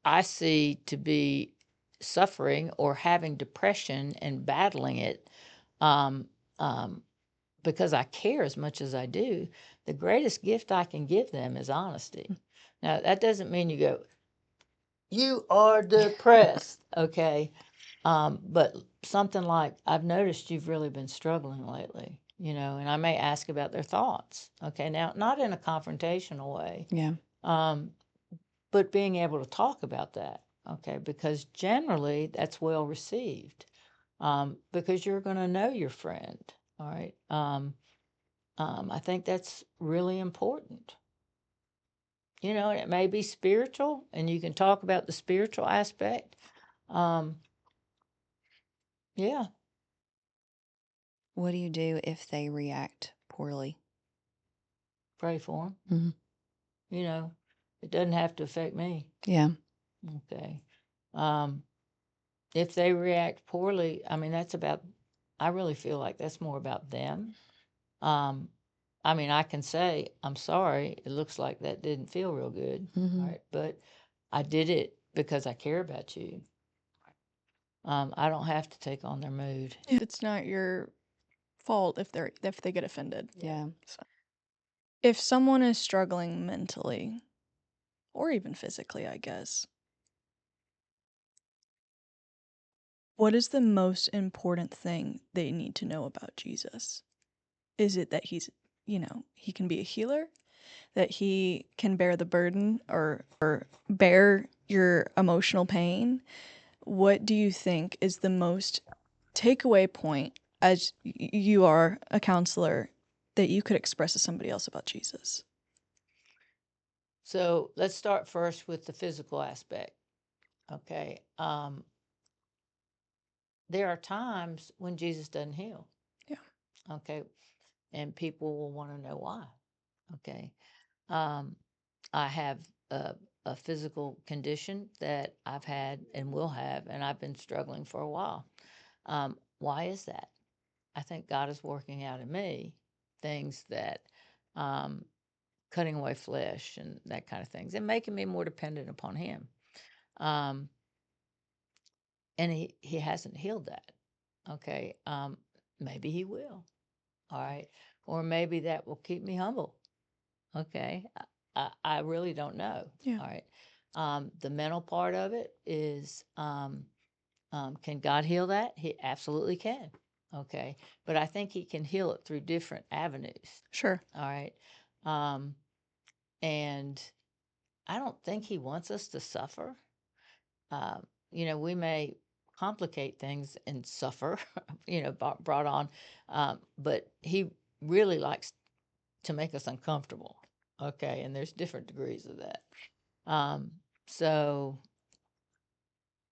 I see to be suffering or having depression and battling it, um, um, because I care as much as I do, the greatest gift I can give them is honesty. Now, that doesn't mean you go, you are depressed, okay? But something like, I've noticed you've really been struggling lately, and I may ask about their thoughts, okay? Now, not in a confrontational way, Yeah. um, but being able to talk about that, okay? Because generally that's well received, because you're going to know your friend, all right? I think that's really important. And it may be spiritual, and you can talk about the spiritual aspect. Um, yeah. What do you do if they react poorly? Pray for them. Mhm. It doesn't have to affect me. Yeah. Okay. Um, if they react poorly, I really feel like that's more about them. Um, I can say, I'm sorry, it looks like that didn't feel real good. Mm-hmm. All right. But I did it because I care about you. I don't have to take on their mood. It's not your fault if they get offended. Yeah. So, if someone is struggling mentally or even physically, I guess, what is the most important thing they need to know about Jesus? Is it that he can be a healer, that he can bear the burden or bear your emotional pain? What do you think is the most takeaway point as you are a counselor that you could express to somebody else about Jesus? So let's start first with the physical aspect. Okay. There are times when Jesus doesn't heal. Yeah. Okay. And people will want to know why. Okay. Um, I have a physical condition that I've had and will have, and I've been struggling for a while. Why is that? I think God is working out in me things that, um, cutting away flesh and that kind of things, and making me more dependent upon Him. Um, and he hasn't healed that. Okay. Maybe He will. All right. Or maybe that will keep me humble. Okay. I really don't know. Yeah. All right. The mental part of it is, can God heal that? He absolutely can. Okay. But I think He can heal it through different avenues. Sure. All right. Um, and I don't think He wants us to suffer. We may complicate things and suffer, brought on, but He really likes to make us uncomfortable. Okay. And there's different degrees of that. Um, so,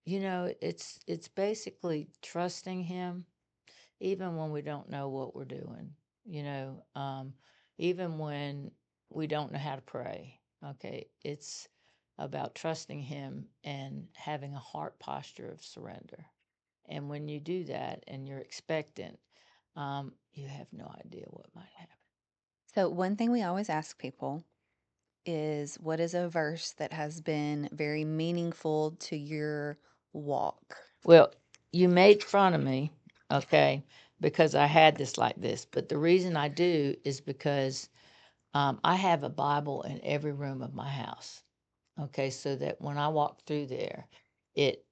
it's basically trusting Him even when we don't know what we're doing, even when we don't know how to pray. Okay. It's about trusting Him and having a heart posture of surrender. And when you do that and you're expectant, you have no idea what might happen. So, one thing we always ask people is what is a verse that has been very meaningful to your walk? Well, you made fun of me, okay, because I had this like this. But the reason I do is because I have a Bible in every room of my house. Okay, so that when I walk through there, it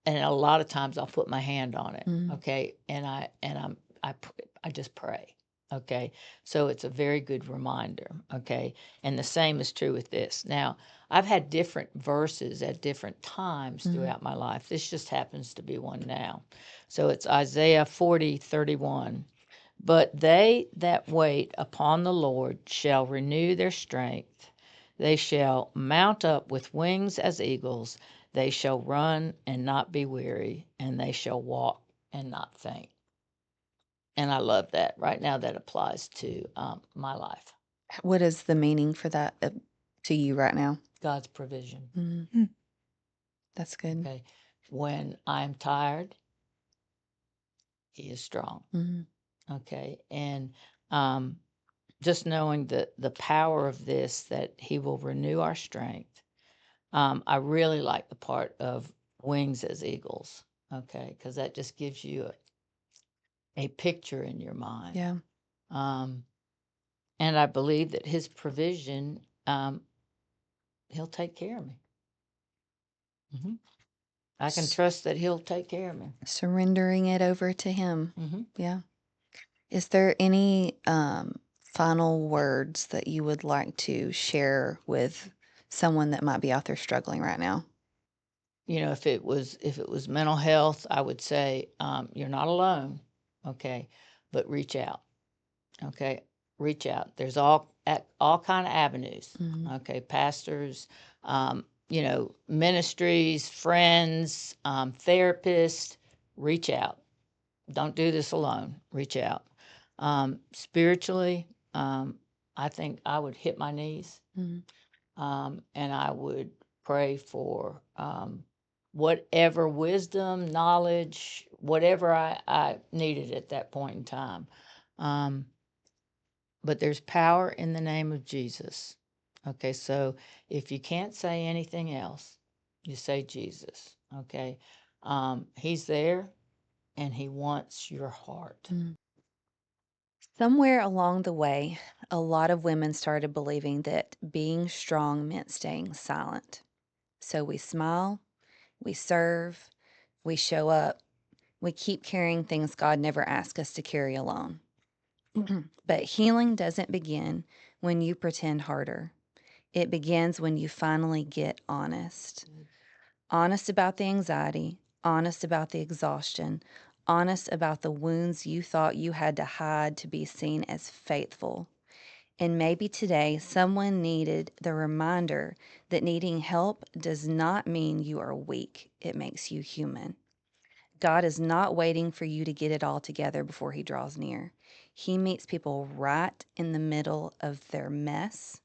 and a lot of times I'll put my hand on it. Mm. Okay, and I just pray. Okay, so it's a very good reminder. Okay, and the same is true with this. Now, I've had different verses at different times throughout my life. This just happens to be one now. So it's Isaiah 40:31. But they that wait upon the Lord shall renew their strength. They shall mount up with wings as eagles. They shall run and not be weary, and they shall walk and not faint. And I love that. Right now, that applies to my life. What is the meaning for that to you right now? God's provision. Mm. That's good. Okay. When I'm tired, He is strong. Mhm. Okay. And just knowing the power of this, that He will renew our strength. I really like the part of wings as eagles, okay, because that just gives you a picture in your mind. Yeah. And I believe that His provision, He'll take care of me. I can trust that He'll take care of me. Surrendering it over to Him. Mm-hmm. Yeah. Is there any final words that you would like to share with someone that might be out there struggling right now? You know, if it was mental health, I would say you're not alone, okay, but reach out, okay, reach out. There's all kind of avenues, okay, pastors, you know, ministries, friends, therapists. Reach out. Don't do this alone. Reach out. Spiritually, I think I would hit my knees, and I would pray for whatever wisdom, knowledge, whatever I needed at that point in time. But there's power in the name of Jesus. Okay, so if you can't say anything else, you say Jesus. Okay, He's there, and He wants your heart. Somewhere along the way, a lot of women started believing that being strong meant staying silent. So we smile, we serve, we show up, we keep carrying things God never asked us to carry alone. But healing doesn't begin when you pretend harder. It begins when you finally get honest. Honest about the anxiety, honest about the exhaustion, honest about the wounds you thought you had to hide to be seen as faithful. And maybe today someone needed the reminder that needing help does not mean you are weak, it makes you human. God is not waiting for you to get it all together before He draws near. He meets people right in the middle of their mess,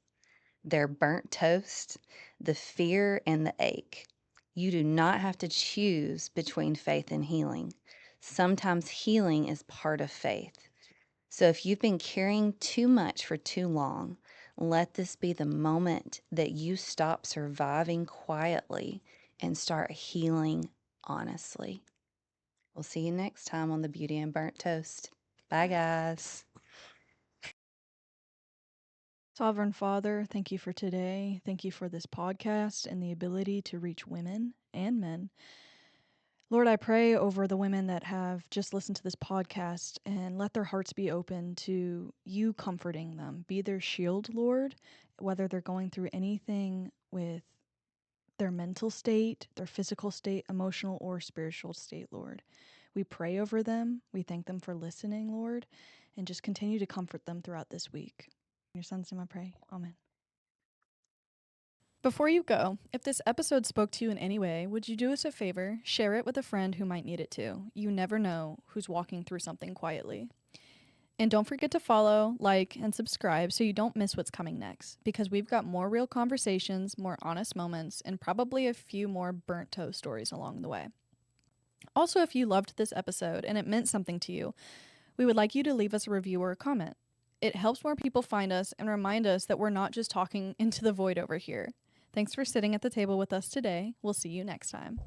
their burnt toast, the fear, and the ache. You do not have to choose between faith and healing. Sometimes healing is part of faith. So if you've been carrying too much for too long, let this be the moment that you stop surviving quietly and start healing honestly. We'll see you next time on the Beauty and Burnt Toast. Bye, guys. Sovereign Father, thank you for today. Thank you for this podcast and the ability to reach women and men. Lord, I pray over the women that have just listened to this podcast and let their hearts be open to you comforting them. Be their shield, Lord, whether they're going through anything with their mental state, their physical state, emotional or spiritual state, Lord. We pray over them. We thank them for listening, Lord, and just continue to comfort them throughout this week. In your son's name I pray. Amen. Before you go, if this episode spoke to you in any way, would you do us a favor? Share it with a friend who might need it too. You never know who's walking through something quietly. And don't forget to follow, like, and subscribe so you don't miss what's coming next, because we've got more real conversations, more honest moments, and probably a few more burnt toast stories along the way. Also, if you loved this episode and it meant something to you, we would like you to leave us a review or a comment. It helps more people find us and remind us that we're not just talking into the void over here. Thanks for sitting at the table with us today. We'll see you next time.